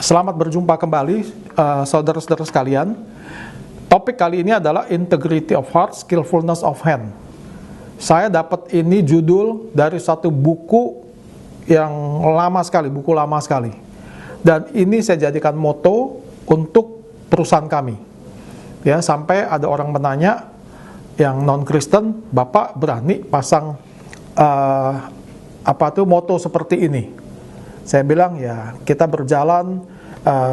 Selamat berjumpa kembali, saudara-saudara sekalian. Topik kali ini adalah integrity of heart, skillfulness of hand. Saya dapat ini judul dari satu buku yang lama sekali, buku lama sekali. Dan ini saya jadikan moto untuk perusahaan kami. Ya, sampai ada orang menanya yang non-Kristen, Bapak berani pasang moto seperti ini? Saya bilang ya, kita berjalan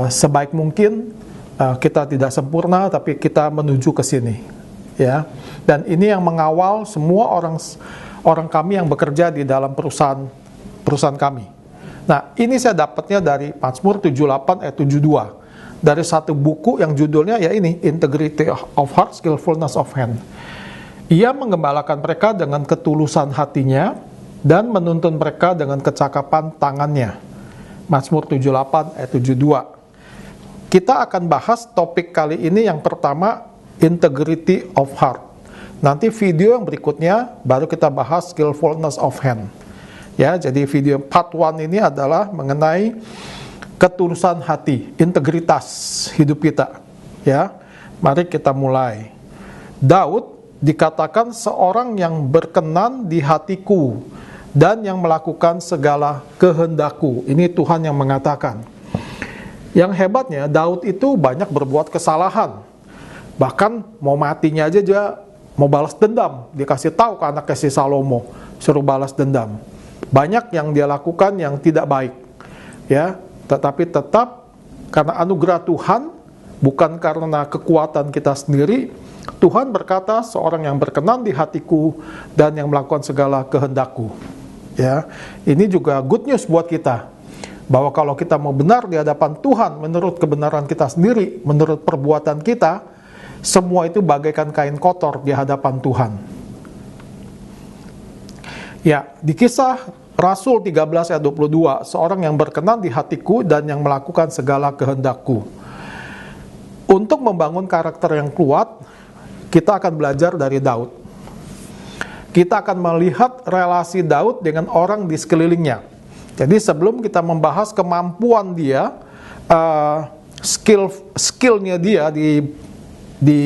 sebaik mungkin, kita tidak sempurna, tapi kita menuju ke sini, ya. Dan ini yang mengawal semua orang kami yang bekerja di dalam perusahaan kami. Nah, ini saya dapatnya dari Mazmur 78 ayat 72, dari satu buku yang judulnya ya ini, Integrity of Heart, Skillfulness of Hand. Ia menggembalakan mereka dengan ketulusan hatinya dan menuntun mereka dengan kecakapan tangannya. Mazmur 78 ayat 72. Kita akan bahas topik kali ini yang pertama, integrity of heart. Nanti video yang berikutnya baru kita bahas skillfulness of hand. Ya, jadi video part 1 ini adalah mengenai ketulusan hati, integritas hidup kita. Ya, mari kita mulai. Daud dikatakan seorang yang berkenan di hatiku dan yang melakukan segala kehendakku. Ini Tuhan yang mengatakan. Yang hebatnya, Daud itu banyak berbuat kesalahan. Bahkan mau matinya aja dia mau balas dendam. Dikasih tahu ke anaknya si Salomo, suruh balas dendam. Banyak yang dia lakukan yang tidak baik. Ya, tetapi tetap karena anugerah Tuhan, bukan karena kekuatan kita sendiri, Tuhan berkata, seorang yang berkenan di hatiku dan yang melakukan segala kehendakku. Ya, ini juga good news buat kita, bahwa kalau kita mau benar di hadapan Tuhan menurut kebenaran kita sendiri, menurut perbuatan kita, semua itu bagaikan kain kotor di hadapan Tuhan. Ya, di Kisah Rasul 13 ayat 22, seorang yang berkenan di hatiku dan yang melakukan segala kehendakku. Untuk membangun karakter yang kuat, kita akan belajar dari Daud. Kita akan melihat relasi Daud dengan orang di sekelilingnya. Jadi sebelum kita membahas kemampuan dia, skillnya dia di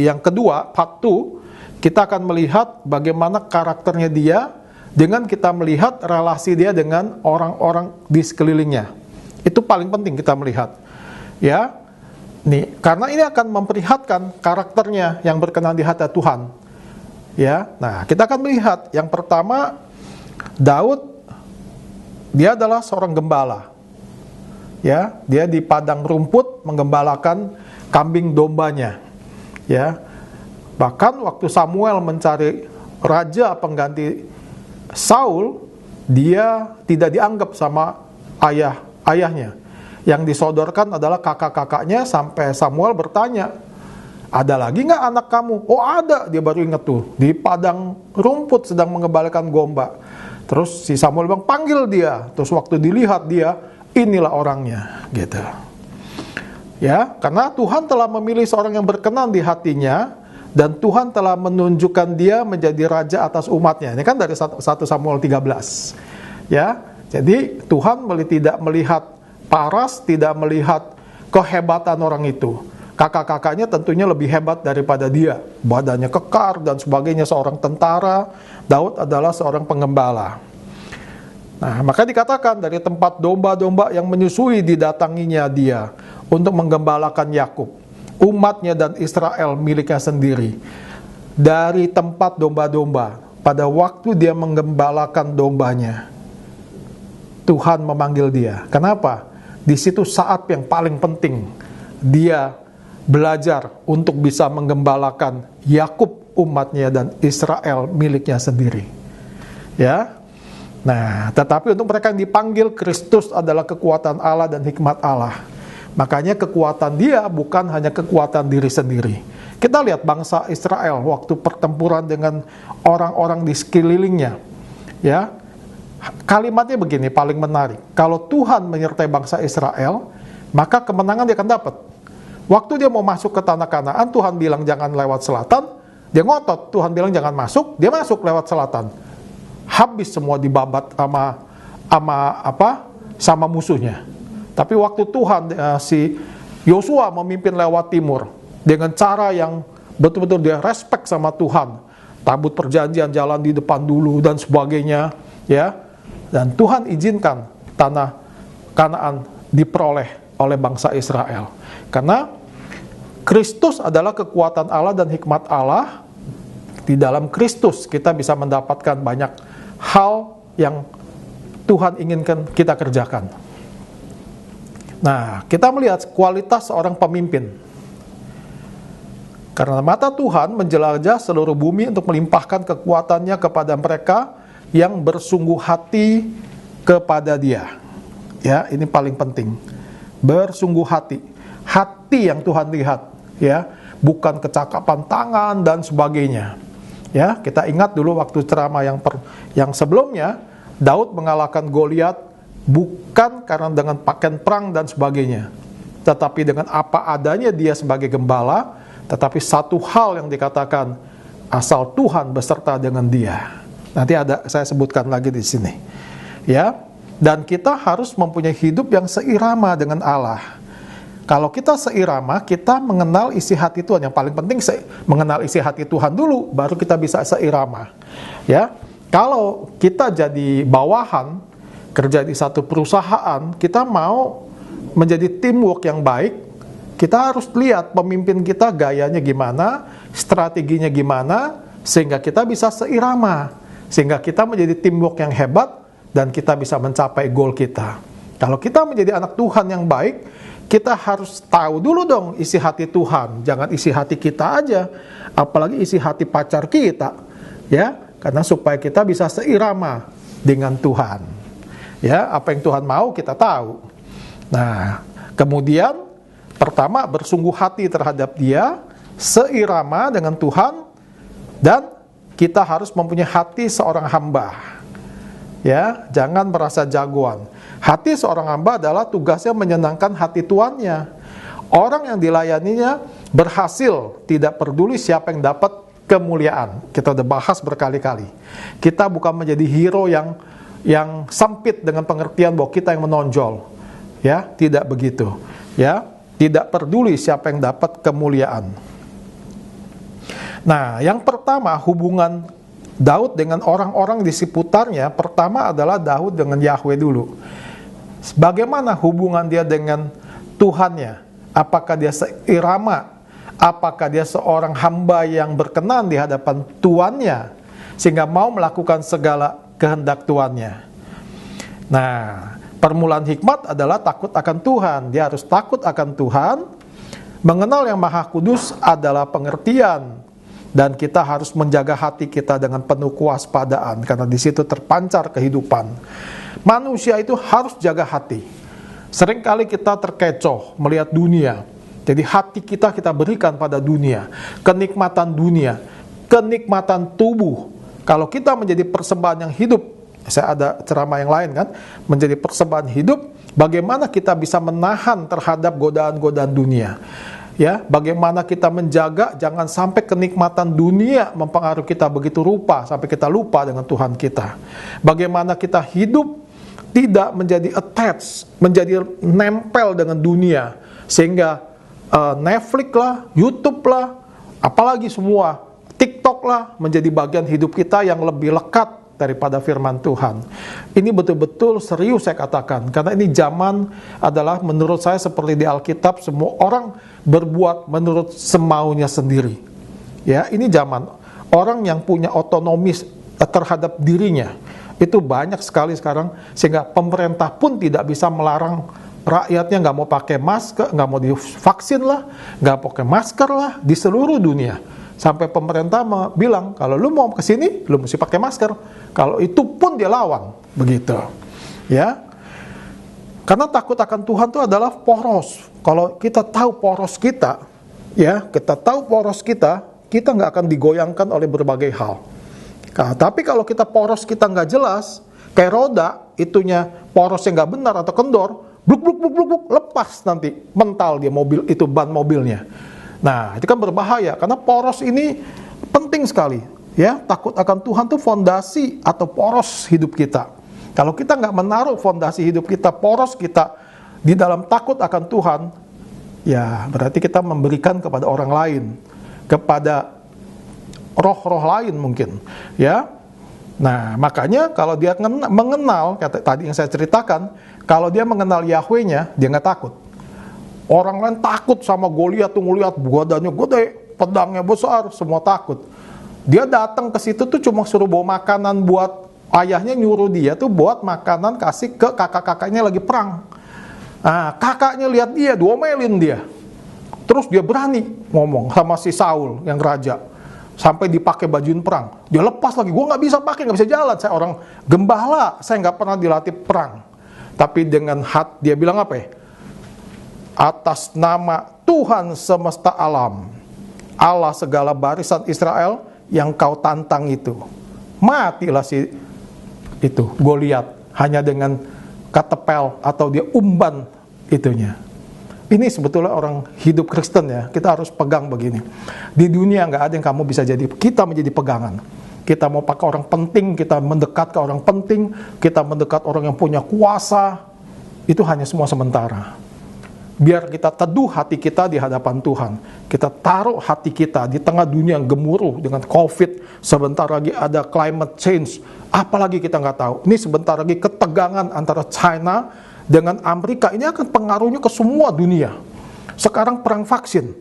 yang kedua, part 2, kita akan melihat bagaimana karakternya dia dengan kita melihat relasi dia dengan orang-orang di sekelilingnya. Itu paling penting kita melihat. Ya, nih, karena ini akan memperlihatkan karakternya yang berkenan di hati Tuhan. Ya, nah kita akan melihat yang pertama, Daud dia adalah seorang gembala. Ya, dia di padang rumput menggembalakan kambing dombanya. Ya, bahkan waktu Samuel mencari raja pengganti Saul, dia tidak dianggap sama ayahnya. Yang disodorkan adalah kakak-kakaknya, sampai Samuel bertanya, ada lagi nggak anak kamu? Oh ada, dia baru ingat tuh, di padang rumput sedang mengembalakan domba. Terus si Samuel bilang, panggil dia. Terus waktu dilihat dia, inilah orangnya, gitu. Ya, karena Tuhan telah memilih seorang yang berkenan di hatinya, dan Tuhan telah menunjukkan dia menjadi raja atas umatnya. Ini kan dari 1 Samuel 13. Ya, jadi Tuhan tidak melihat paras, tidak melihat kehebatan orang itu. Kakak-kakaknya tentunya lebih hebat daripada dia. Badannya kekar dan sebagainya, seorang tentara. Daud adalah seorang penggembala. Nah, maka dikatakan dari tempat domba-domba yang menyusui didatanginya dia untuk menggembalakan Yakub, umatnya dan Israel miliknya sendiri. Dari tempat domba-domba, pada waktu dia menggembalakan dombanya, Tuhan memanggil dia. Kenapa? Di situ saat yang paling penting dia belajar untuk bisa menggembalakan Yakub umatnya dan Israel miliknya sendiri. Ya. Nah, tetapi untuk mereka yang dipanggil, Kristus adalah kekuatan Allah dan hikmat Allah. Makanya kekuatan dia bukan hanya kekuatan diri sendiri. Kita lihat bangsa Israel waktu pertempuran dengan orang-orang di sekelilingnya. Ya. Kalimatnya begini, paling menarik. Kalau Tuhan menyertai bangsa Israel, maka kemenangan dia akan dapat. Waktu dia mau masuk ke tanah Kanaan, Tuhan bilang jangan lewat selatan, dia ngotot. Tuhan bilang jangan masuk, dia masuk lewat selatan. Habis semua dibabat sama musuhnya. Tapi waktu Tuhan si Yosua memimpin lewat timur dengan cara yang betul-betul dia respect sama Tuhan, tabut perjanjian jalan di depan dulu dan sebagainya, ya. Dan Tuhan izinkan tanah Kanaan diperoleh oleh bangsa Israel. Karena Kristus adalah kekuatan Allah dan hikmat Allah. Di dalam Kristus kita bisa mendapatkan banyak hal yang Tuhan inginkan kita kerjakan. Nah, kita melihat kualitas seorang pemimpin. Karena mata Tuhan menjelajah seluruh bumi untuk melimpahkan kekuatannya kepada mereka yang bersungguh hati kepada Dia. Ya, ini paling penting. Bersungguh hati. Hati yang Tuhan lihat, ya, bukan kecakapan tangan dan sebagainya. Ya, kita ingat dulu waktu ceramah yang sebelumnya, Daud mengalahkan Goliat bukan karena dengan pakaian perang dan sebagainya, tetapi dengan apa adanya dia sebagai gembala. Tetapi satu hal yang dikatakan, asal Tuhan beserta dengan dia. Nanti saya sebutkan lagi di sini. Ya, dan kita harus mempunyai hidup yang seirama dengan Allah. Kalau kita seirama, kita mengenal isi hati Tuhan. Yang paling penting mengenal isi hati Tuhan dulu, baru kita bisa seirama. Ya, kalau kita jadi bawahan, kerja di satu perusahaan, kita mau menjadi teamwork yang baik, kita harus lihat pemimpin kita gayanya gimana, strateginya gimana, sehingga kita bisa seirama, sehingga kita menjadi teamwork yang hebat, dan kita bisa mencapai goal kita. Kalau kita menjadi anak Tuhan yang baik, kita harus tahu dulu dong isi hati Tuhan. Jangan isi hati kita aja, apalagi isi hati pacar kita, ya, karena supaya kita bisa seirama dengan Tuhan. Ya, apa yang Tuhan mau kita tahu. Nah, kemudian pertama bersungguh hati terhadap Dia, seirama dengan Tuhan, dan kita harus mempunyai hati seorang hamba. Ya, jangan merasa jagoan. Hati seorang hamba adalah tugasnya menyenangkan hati tuannya. Orang yang dilayaninya berhasil, tidak peduli siapa yang dapat kemuliaan. Kita udah bahas berkali-kali. Kita bukan menjadi hero yang sempit dengan pengertian bahwa kita yang menonjol. Ya, tidak begitu. Ya, tidak peduli siapa yang dapat kemuliaan. Nah, yang pertama, hubungan Daud dengan orang-orang di seputarnya, pertama adalah Daud dengan Yahweh dulu. Bagaimana hubungan dia dengan Tuhannya? Apakah dia seirama? Apakah dia seorang hamba yang berkenan di hadapan tuannya, sehingga mau melakukan segala kehendak tuannya? Nah, permulaan hikmat adalah takut akan Tuhan. Dia harus takut akan Tuhan. Mengenal yang Maha Kudus adalah pengertian. Dan kita harus menjaga hati kita dengan penuh kewaspadaan, karena di situ terpancar kehidupan. Manusia itu harus jaga hati. Seringkali kita terkecoh melihat dunia. Jadi hati kita berikan pada dunia, kenikmatan dunia, kenikmatan tubuh. Kalau kita menjadi persembahan yang hidup, saya ada ceramah yang lain kan, menjadi persembahan hidup, bagaimana kita bisa menahan terhadap godaan-godaan dunia. Ya, bagaimana kita menjaga jangan sampai kenikmatan dunia mempengaruhi kita begitu rupa sampai kita lupa dengan Tuhan kita. Bagaimana kita hidup tidak menjadi attached, menjadi nempel dengan dunia, sehingga Netflix lah, YouTube lah, apalagi semua TikTok lah menjadi bagian hidup kita yang lebih lekat daripada firman Tuhan. Ini betul-betul serius saya katakan, karena ini zaman adalah menurut saya seperti di Alkitab, semua orang berbuat menurut semaunya sendiri. Ya, ini zaman orang yang punya otonomi terhadap dirinya. Itu banyak sekali sekarang, sehingga pemerintah pun tidak bisa melarang rakyatnya nggak mau pakai masker, nggak mau divaksin lah, nggak pakai masker lah di seluruh dunia. Sampai pemerintah bilang, kalau lu mau ke sini, lu mesti pakai masker. Kalau itu pun dia lawan, begitu. Ya, karena takut akan Tuhan itu adalah poros. Kalau kita tahu poros kita, ya, kita tahu poros kita nggak akan digoyangkan oleh berbagai hal. Nah, tapi kalau kita poros kita nggak jelas, kayak roda, itunya porosnya nggak benar atau kendor, bluk, lepas nanti, mental dia mobil itu ban mobilnya. Nah, itu kan berbahaya, karena poros ini penting sekali. Ya, takut akan Tuhan itu fondasi atau poros hidup kita. Kalau kita nggak menaruh fondasi hidup kita, poros kita di dalam takut akan Tuhan, ya berarti kita memberikan kepada orang lain, kepada roh-roh lain mungkin, ya. Nah, makanya kalau dia mengenal, tadi yang saya ceritakan, kalau dia mengenal Yahweh-nya, dia nggak takut. Orang lain takut sama Goliat tuh, ngeliat badannya gede, pedangnya besar, semua takut. Dia datang ke situ tuh cuma suruh bawa makanan buat ayahnya, nyuruh dia tuh buat makanan kasih ke kakak-kakaknya lagi perang. Nah, kakaknya lihat dia, diomelin dia. Terus dia berani ngomong sama si Saul yang raja. Sampai dipakai bajuin perang. Dia lepas lagi, gue nggak bisa pakai, nggak bisa jalan. Saya orang gembala, saya nggak pernah dilatih perang. Tapi dengan dia bilang apa ya? Atas nama Tuhan semesta alam, Allah segala barisan Israel yang kau tantang itu, matilah si itu Goliat hanya dengan katepel atau dia umban itunya. Ini sebetulnya orang hidup Kristen ya, kita harus pegang begini. Di dunia nggak ada yang kamu bisa jadi, kita menjadi pegangan. Kita mau pakai orang penting, kita mendekat ke orang penting, kita mendekat orang yang punya kuasa, itu hanya semua sementara. Biar kita teduh hati kita di hadapan Tuhan. Kita taruh hati kita di tengah dunia yang gemuruh dengan COVID, sebentar lagi ada climate change, apalagi kita nggak tahu. Ini sebentar lagi ketegangan antara China dengan Amerika, ini akan pengaruhnya ke semua dunia. Sekarang perang vaksin.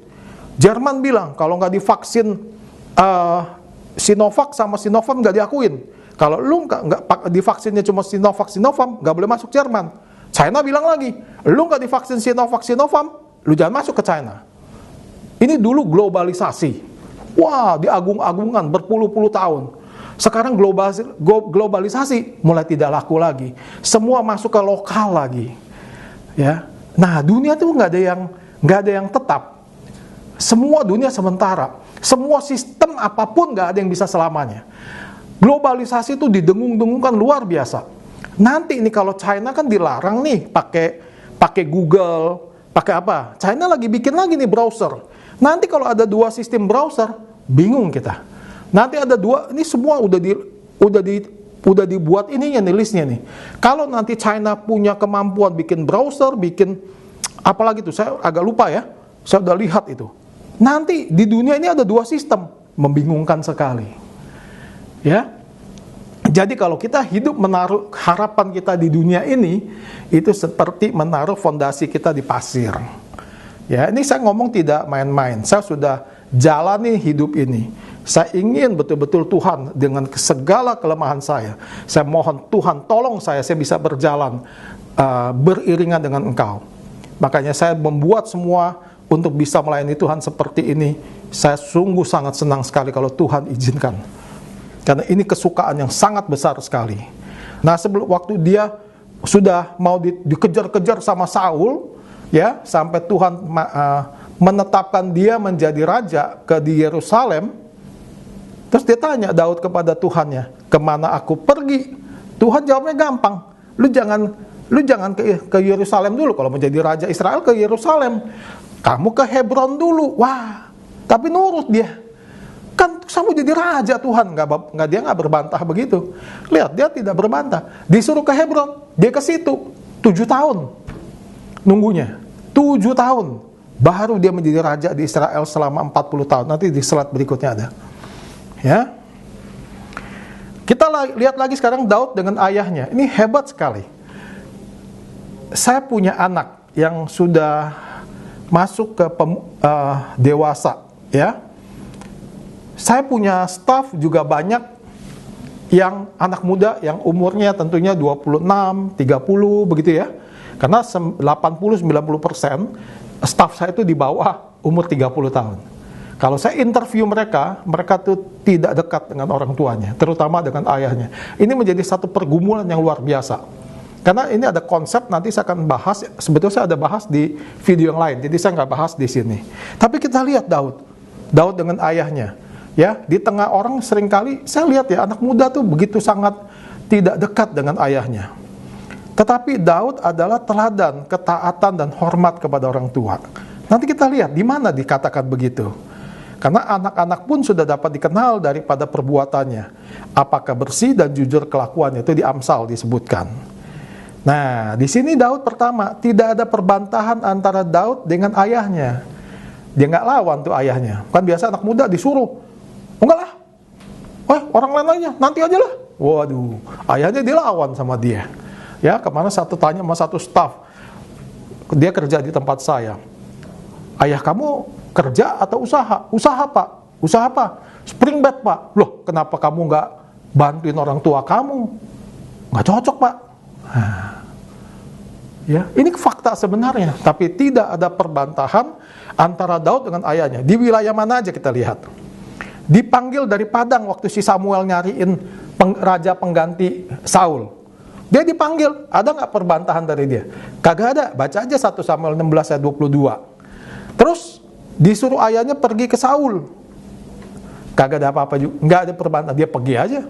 Jerman bilang kalau nggak divaksin Sinovac sama Sinovac nggak diakuin. Kalau lu nggak divaksinnya cuma Sinovac nggak boleh masuk Jerman. China bilang lagi, lu nggak divaksin Sinovac, lu jangan masuk ke China. Ini dulu globalisasi. Wah, diagung-agungan berpuluh-puluh tahun. Sekarang globalisasi mulai tidak laku lagi. Semua masuk ke lokal lagi. Ya. Nah, dunia tuh nggak ada yang tetap. Semua dunia sementara. Semua sistem apapun nggak ada yang bisa selamanya. Globalisasi itu didengung-dengungkan luar biasa. Nanti ini kalau China kan dilarang nih pakai Google, pakai apa? China lagi bikin lagi nih browser. Nanti kalau ada 2 sistem browser, bingung kita. Nanti ada 2, ini semua udah dibuat ininya nih listnya nih. Kalau nanti China punya kemampuan bikin browser, bikin apalagi tuh, saya agak lupa ya. Saya udah lihat itu. Nanti di dunia ini ada 2 sistem, membingungkan sekali. Ya. Jadi kalau kita hidup menaruh harapan kita di dunia ini, itu seperti menaruh fondasi kita di pasir. Ya, ini saya ngomong tidak main-main. Saya sudah jalani hidup ini. Saya ingin betul-betul Tuhan dengan segala kelemahan saya. Saya mohon Tuhan tolong saya bisa berjalan beriringan dengan Engkau. Makanya saya membuat semua untuk bisa melayani Tuhan seperti ini. Saya sungguh sangat senang sekali kalau Tuhan izinkan. Karena ini kesukaan yang sangat besar sekali. Nah, sebelum waktu dia sudah mau dikejar-kejar sama Saul, ya, sampai Tuhan menetapkan dia menjadi raja di Yerusalem. Terus dia tanya Daud kepada Tuhannya, kemana aku pergi? Tuhan jawabnya gampang, lu jangan ke Yerusalem dulu. Kalau menjadi raja Israel ke Yerusalem, kamu ke Hebron dulu. Wah, tapi nurut dia. Kan kamu jadi raja Tuhan, dia nggak berbantah begitu. Lihat, dia tidak berbantah. Disuruh ke Hebron, dia ke situ 7 tahun nunggunya. 7 tahun baru dia menjadi raja di Israel selama 40 tahun. Nanti di slide berikutnya ada. Ya. Kita lihat lagi sekarang Daud dengan ayahnya. Ini hebat sekali. Saya punya anak yang sudah masuk ke dewasa, ya. Saya punya staff juga banyak yang anak muda yang umurnya tentunya 26, 30 begitu ya. Karena 80-90% staff saya itu di bawah umur 30 tahun. Kalau saya interview mereka tuh tidak dekat dengan orang tuanya, terutama dengan ayahnya. Ini menjadi satu pergumulan yang luar biasa. Karena ini ada konsep, nanti saya akan bahas, sebetulnya saya ada bahas di video yang lain, jadi saya nggak bahas di sini. Tapi kita lihat Daud dengan ayahnya. Ya, di tengah orang seringkali saya lihat ya anak muda tuh begitu sangat tidak dekat dengan ayahnya. Tetapi Daud adalah teladan ketaatan dan hormat kepada orang tua. Nanti kita lihat di mana dikatakan begitu. Karena anak-anak pun sudah dapat dikenal daripada perbuatannya. Apakah bersih dan jujur kelakuannya, itu di Amsal disebutkan. Nah, di sini Daud pertama, tidak ada perbantahan antara Daud dengan ayahnya. Dia nggak lawan tuh ayahnya. Kan biasa anak muda disuruh, enggak lah, orang lain aja, nanti aja lah. Waduh, ayahnya dilawan sama dia. Ya, kemana satu tanya sama satu staf, dia kerja di tempat saya. Ayah kamu kerja atau usaha? Usaha pak. Usaha apa? Spring bed pak. Loh, kenapa kamu nggak bantuin orang tua kamu? Nggak cocok pak. Ya, ini fakta sebenarnya, tapi tidak ada perbantahan antara Daud dengan ayahnya. Di wilayah mana aja kita lihat. Dipanggil dari padang waktu si Samuel nyariin raja pengganti Saul. Dia dipanggil, ada nggak perbantahan dari dia? Kagak ada, baca aja 1 Samuel 16 ayat 22. Terus disuruh ayahnya pergi ke Saul. Kagak ada apa-apa juga, nggak ada perbantahan, dia pergi aja.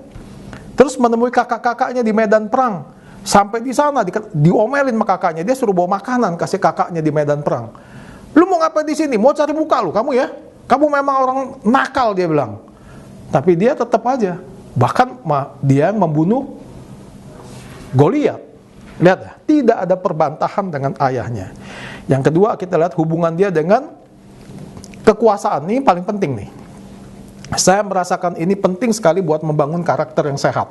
Terus menemui kakak-kakaknya di medan perang. Sampai di sana diomelin sama kakaknya, dia suruh bawa makanan kasih kakaknya di medan perang. Lu mau ngapain di sini? Mau cari muka lu kamu ya? Kamu memang orang nakal, dia bilang. Tapi dia tetap aja. Bahkan dia membunuh Goliat. Lihat, tidak ada perbantahan dengan ayahnya. Yang kedua, kita lihat hubungan dia dengan kekuasaan. Ini paling penting nih. Saya merasakan ini penting sekali buat membangun karakter yang sehat.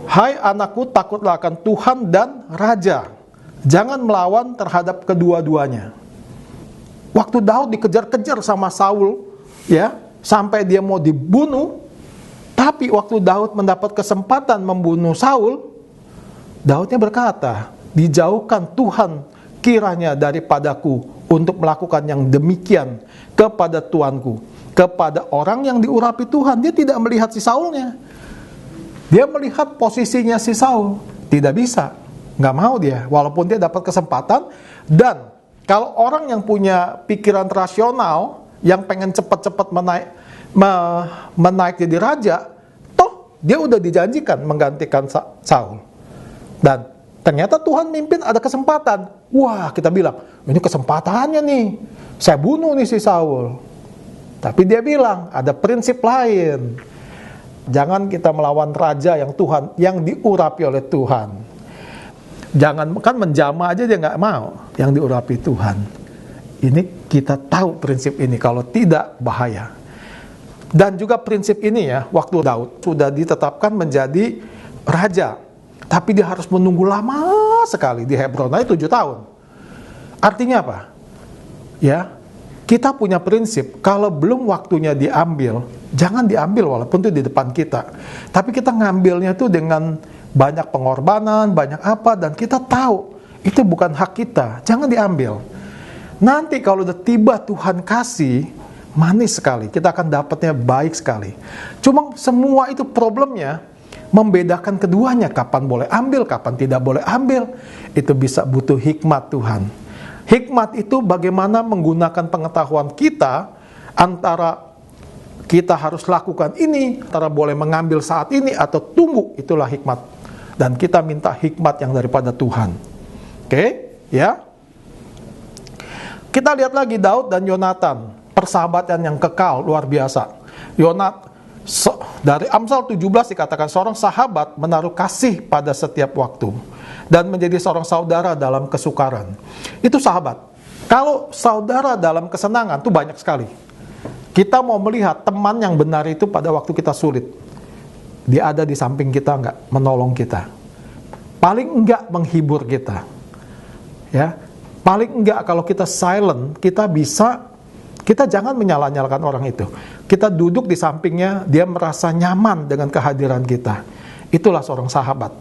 Hai anakku, takutlah akan Tuhan dan Raja. Jangan melawan terhadap kedua-duanya. Waktu Daud dikejar-kejar sama Saul, ya, sampai dia mau dibunuh, tapi waktu Daud mendapat kesempatan membunuh Saul, Daudnya berkata, dijauhkan Tuhan kiranya daripadaku untuk melakukan yang demikian kepada Tuanku, kepada orang yang diurapi Tuhan. Dia tidak melihat si Saulnya. Dia melihat posisinya si Saul. Tidak bisa. Nggak mau dia. Walaupun dia dapat kesempatan. Dan kalau orang yang punya pikiran rasional, yang pengen cepat-cepat menaik jadi raja, toh dia udah dijanjikan menggantikan Saul. Dan ternyata Tuhan mimpin ada kesempatan. Wah, kita bilang, ini kesempatannya nih. Saya bunuh nih si Saul. Tapi dia bilang, ada prinsip lain. Jangan kita melawan raja yang diurapi oleh Tuhan. Jangan, kan menjama aja dia nggak mau yang diurapi Tuhan. Ini kita tahu prinsip ini, kalau tidak bahaya. Dan juga prinsip ini ya, waktu Daud sudah ditetapkan menjadi raja, tapi dia harus menunggu lama sekali di Hebron, 7 tahun. Artinya apa? Ya, kita punya prinsip, kalau belum waktunya diambil, jangan diambil walaupun itu di depan kita. Tapi kita ngambilnya itu dengan banyak pengorbanan, banyak apa, dan kita tahu itu bukan hak kita, jangan diambil. Nanti kalau udah tiba Tuhan kasih, manis sekali, kita akan dapatnya baik sekali. Cuma semua itu problemnya, membedakan keduanya, kapan boleh ambil, kapan tidak boleh ambil, itu bisa butuh hikmat Tuhan. Hikmat itu bagaimana menggunakan pengetahuan kita, antara kita harus lakukan ini, antara boleh mengambil saat ini atau tunggu, itulah hikmat. Dan kita minta hikmat yang daripada Tuhan. Oke, ya. Kita lihat lagi Daud dan Yonatan, persahabatan yang kekal, luar biasa. Dari Amsal 17 dikatakan, seorang sahabat menaruh kasih pada setiap waktu dan menjadi seorang saudara dalam kesukaran. Itu sahabat. Kalau saudara dalam kesenangan itu banyak sekali. Kita mau melihat teman yang benar itu pada waktu kita sulit. Dia ada di samping kita, enggak menolong kita. Paling enggak menghibur kita. Ya. Paling enggak kalau kita silent, kita jangan menyala-nyalakan orang itu. Kita duduk di sampingnya, dia merasa nyaman dengan kehadiran kita. Itulah seorang sahabat.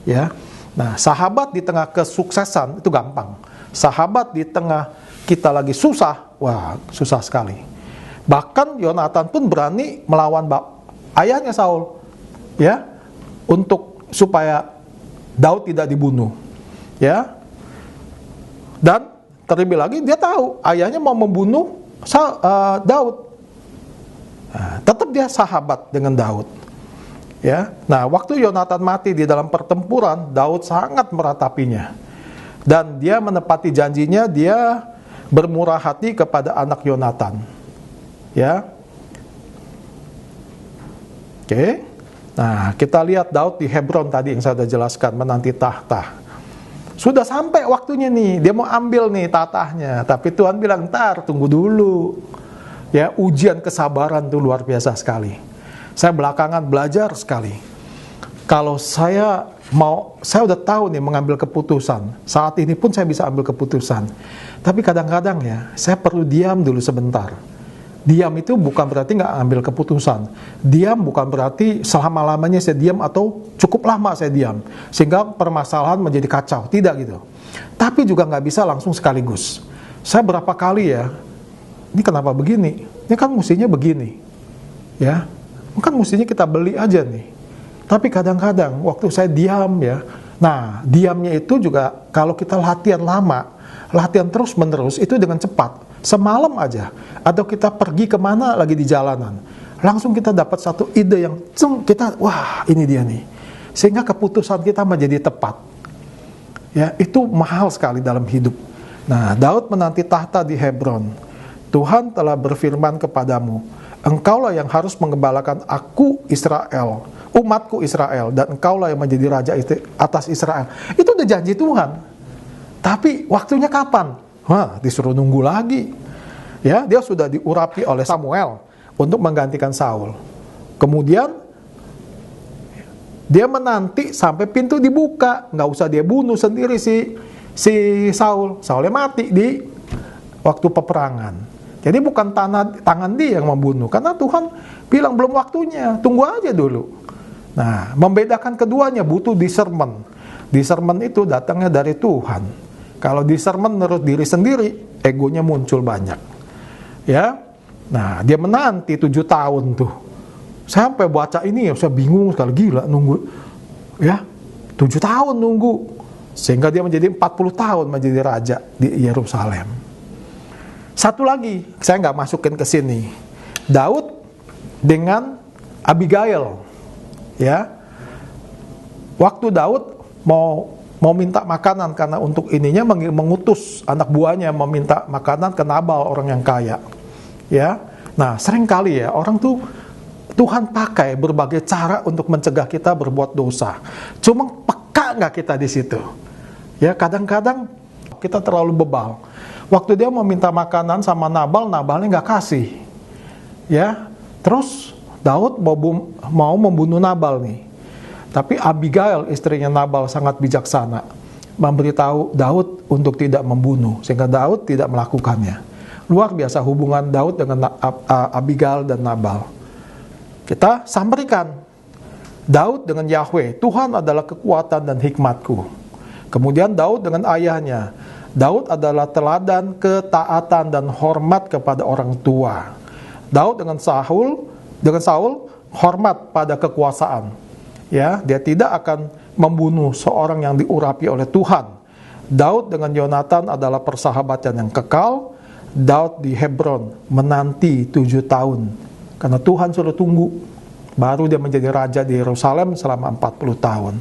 Ya. Nah, sahabat di tengah kesuksesan itu gampang. Sahabat di tengah kita lagi susah, wah, susah sekali. Bahkan Yonatan pun berani melawan ayahnya Saul, ya, supaya Daud tidak dibunuh, ya. Dan terlebih lagi dia tahu ayahnya mau membunuh Daud. Nah, tetap dia sahabat dengan Daud. Ya. Nah, waktu Yonatan mati di dalam pertempuran, Daud sangat meratapinya. Dan dia menepati janjinya, dia bermurah hati kepada anak Yonatan. Ya. Oke. Nah, kita lihat Daud di Hebron tadi yang saya sudah jelaskan, menanti tahta. Sudah sampai waktunya nih, dia mau ambil nih tatahnya. Tapi Tuhan bilang, ntar, tunggu dulu. Ya, ujian kesabaran itu luar biasa sekali. Saya belakangan belajar sekali. Kalau saya udah tahu nih mengambil keputusan. Saat ini pun saya bisa ambil keputusan. Tapi kadang-kadang ya, saya perlu diam dulu sebentar. Diam itu bukan berarti nggak ambil keputusan. Diam bukan berarti selama-lamanya saya diam atau cukup lama saya diam. Sehingga permasalahan menjadi kacau. Tidak gitu. Tapi juga nggak bisa langsung sekaligus. Saya berapa kali ya, ini kenapa begini? Ini kan mestinya begini. Ya, kan mestinya kita beli aja nih. Tapi kadang-kadang waktu saya diam ya, nah diamnya itu juga kalau kita latihan lama, latihan terus-menerus itu dengan cepat. Semalam aja, atau kita pergi kemana lagi di jalanan, langsung kita dapat satu ide yang kita, wah ini dia nih. Sehingga keputusan kita menjadi tepat. Ya, itu mahal sekali dalam hidup. Nah, Daud menanti tahta di Hebron. Tuhan telah berfirman kepadamu, engkaulah yang harus mengembalakan aku Israel, umatku Israel, dan engkaulah yang menjadi raja atas Israel. Itu udah janji Tuhan. Tapi waktunya kapan? Wah, disuruh nunggu lagi. Ya, dia sudah diurapi oleh Samuel untuk menggantikan Saul. Kemudian dia menanti sampai pintu dibuka, nggak usah dia bunuh sendiri si Saul. Saulnya mati di waktu peperangan. Jadi bukan tangan dia yang membunuh, karena Tuhan bilang belum waktunya, tunggu aja dulu. Nah, membedakan keduanya butuh discernment. Discernment itu datangnya dari Tuhan. Kalau discernment menurut diri sendiri, egonya muncul banyak. Ya, nah dia menanti 7 tahun tuh. Sampai baca ini ya, saya bingung sekali, gila nunggu. Ya, 7 tahun nunggu. Sehingga dia menjadi 40 tahun menjadi raja di Yerusalem. Satu lagi, saya nggak masukin ke sini. Daud dengan Abigail. Ya, waktu Daud mau minta makanan, karena untuk ininya mengutus anak buahnya meminta makanan ke Nabal, orang yang kaya. Ya, nah sering kali ya orang tuh Tuhan pakai berbagai cara untuk mencegah kita berbuat dosa. Cuma peka nggak kita di situ? Ya, kadang-kadang kita terlalu bebal. Waktu dia mau minta makanan sama Nabal, Nabalnya nggak kasih. Ya, terus Daud mau membunuh Nabal nih. Tapi Abigail, istrinya Nabal, sangat bijaksana, memberitahu Daud untuk tidak membunuh, sehingga Daud tidak melakukannya. Luar biasa hubungan Daud dengan Abigail dan Nabal. Kita sampaikan Daud dengan Yahweh, Tuhan adalah kekuatan dan hikmatku. Kemudian Daud dengan ayahnya, Daud adalah teladan ketaatan dan hormat kepada orang tua. Daud dengan Saul hormat pada kekuasaan. Ya, dia tidak akan membunuh seorang yang diurapi oleh Tuhan. Daud dengan Yonatan adalah persahabatan yang kekal. Daud di Hebron menanti 7 tahun. Karena Tuhan suruh tunggu. Baru dia menjadi raja di Yerusalem selama 40 tahun.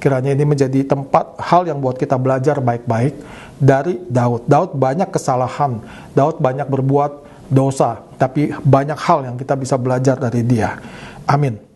Kiranya ini menjadi tempat hal yang buat kita belajar baik-baik dari Daud. Daud banyak kesalahan. Daud banyak berbuat dosa. Tapi banyak hal yang kita bisa belajar dari dia. Amin.